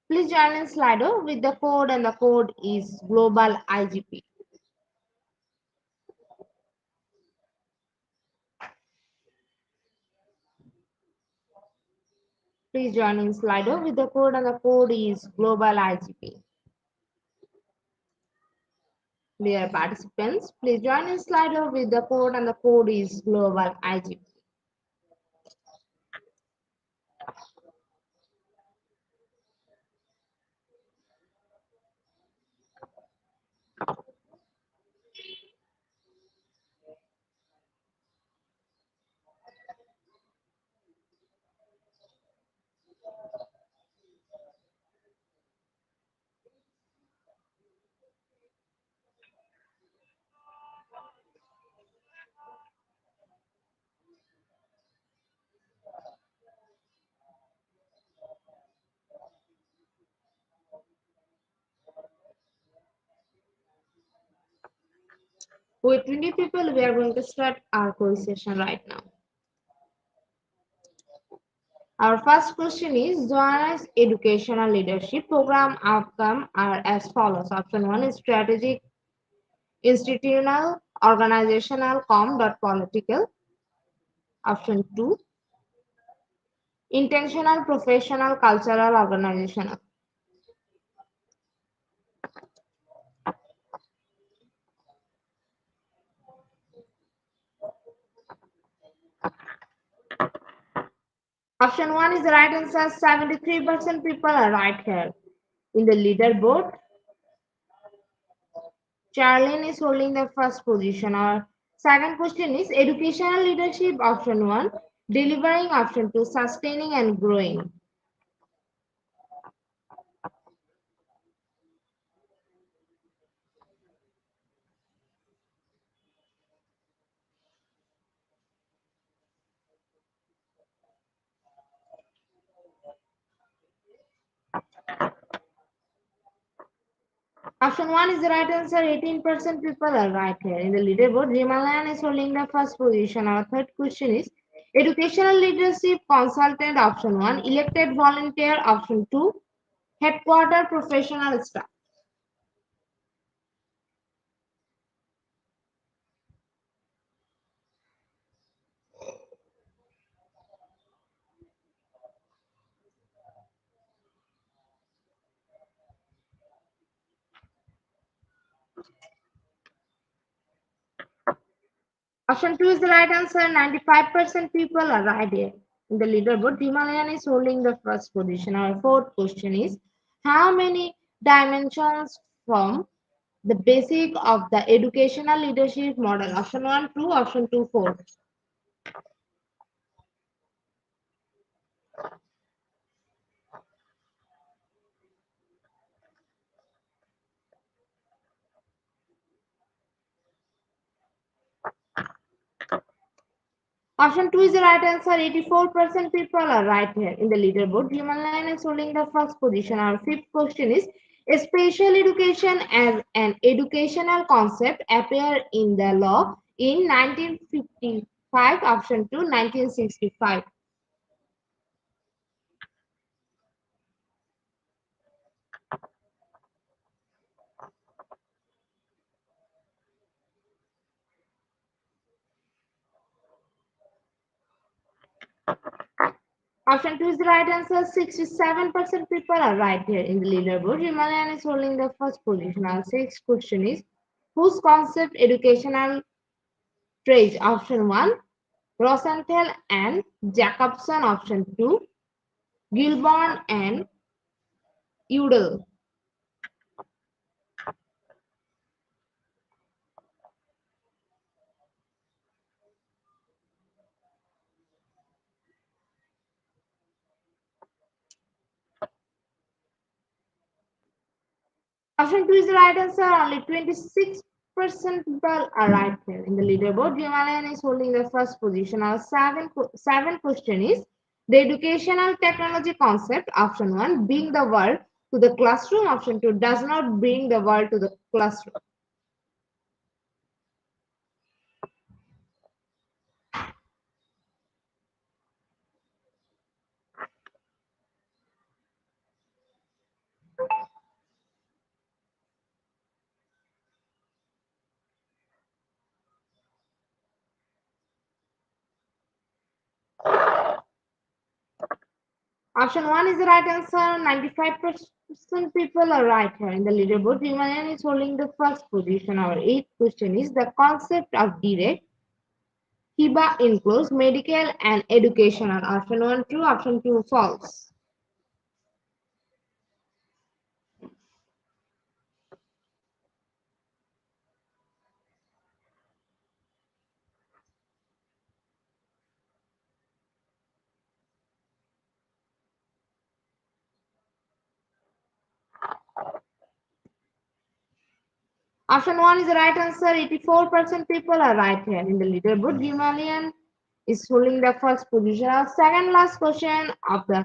Please join in Slido with the code and the code is Global IGP. Please join in Slido with the code and the code is Global IGP. Dear participants, please join in Slido with the code and the code is Global IGP. With 20 people, we are going to start our quiz session right now. Our first question is, Zoana's educational leadership program outcome are as follows. Option 1 is strategic, institutional, organizational, political. Option 2, intentional, professional, cultural, organizational. Option 1 is the right answer. 73% people are right here. In the leaderboard, Charlene is holding the first position. Our second question is educational leadership. Option 1, delivering. Option 2, sustaining and growing. Option 1 is the right answer. 18% people are right here. In the leaderboard, Himalayan is holding the first position. Our third question is educational leadership consultant. Option 1, elected volunteer. Option 2, headquarter professional staff. Option 2 is the right answer. 95% people are right here. In the leaderboard, Himalayan is holding the first position. Our fourth question is how many dimensions from the basic of the educational leadership model? Option 1, 2, option 2, 4. Option 2 is the right answer. 84% people are right here. In the leaderboard, human line is holding the first position. Our fifth question is special education as an educational concept appeared in the law in 1955. Option 2, 1965. Option 2 is the right answer. 67% people are right here. In the leaderboard, Himalayan is holding the first position. Our sixth question is whose concept educational traits? Option 1, Rosenthal and Jacobson. Option 2, Gilborn and Udall. Option 2 is the right answer. Only 26% people are right here. In the leaderboard, Himalayan is holding the first position. Our seven question is the educational technology concept. Option 1, bring the world to the classroom. Option 2, does not bring the world to the classroom. Option 1 is the right answer. 95% people are right here. In the leaderboard, Himalayan is holding the first position. Our eighth question is the concept of direct HIBA includes medical and educational. Option 1 true, option 2 false. Option 1 is the right answer. 84% people are right here. In the leaderboard, Himalayan is holding the first position. Our second last question of the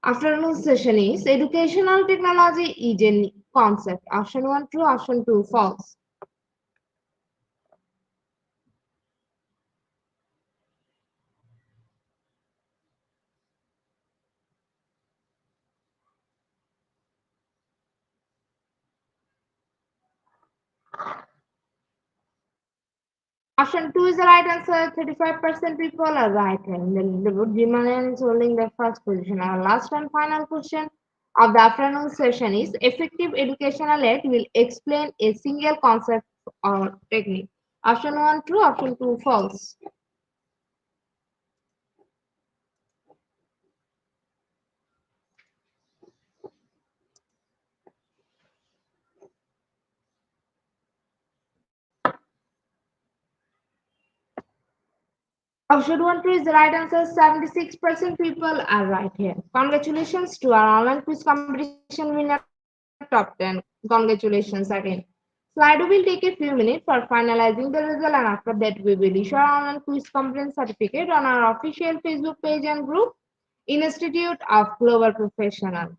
afternoon session is educational technology is a concept. Option 1 true, option 2 false. Option 2 is the right answer. 35% people are right here. In the leaderboard, Himalayan is holding the first position. Our last and final question of the afternoon session is effective educational aid will explain a single concept or technique. Option 1 true, option 2 false. Option 1 true is the right answer. 76% people are right here. Congratulations to our online quiz competition winner top 10. Congratulations again. Slido will take a few minutes for finalizing the result, and after that we will issue our online quiz compliance certificate on our official Facebook page and group, Institute of Global Professional.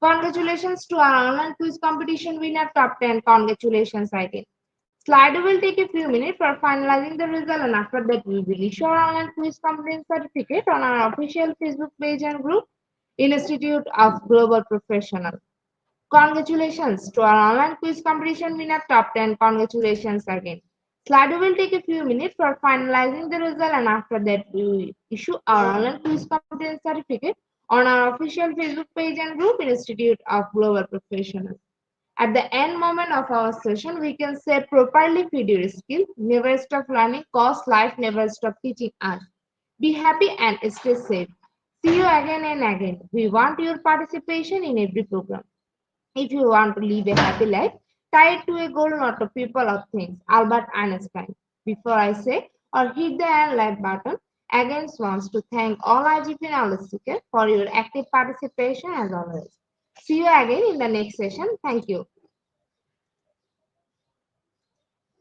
Congratulations to our online quiz competition winner top 10. Congratulations again. Slido will take a few minutes for finalizing the result, and after that we will issue our online quiz competence certificate on our official Facebook page and group, Institute of Global Professional. Congratulations to our online quiz competition winner top 10. Congratulations again. Slido will take a few minutes for finalizing the result, and after that we will issue our online quiz competence certificate on our official Facebook page and group, Institute of Global Professionals. At the end moment of our session, we can say properly feed your skill, never stop learning, cause life never stop teaching us. Be happy and stay safe. See you again and again. We want your participation in every program. If you want to live a happy life, tie it to a goal, not to people or things. Albert Einstein. Before I say or hit the end like button, again wants to thank all IGP knowledge seekers for your active participation as always. See you again in the next session. Thank you.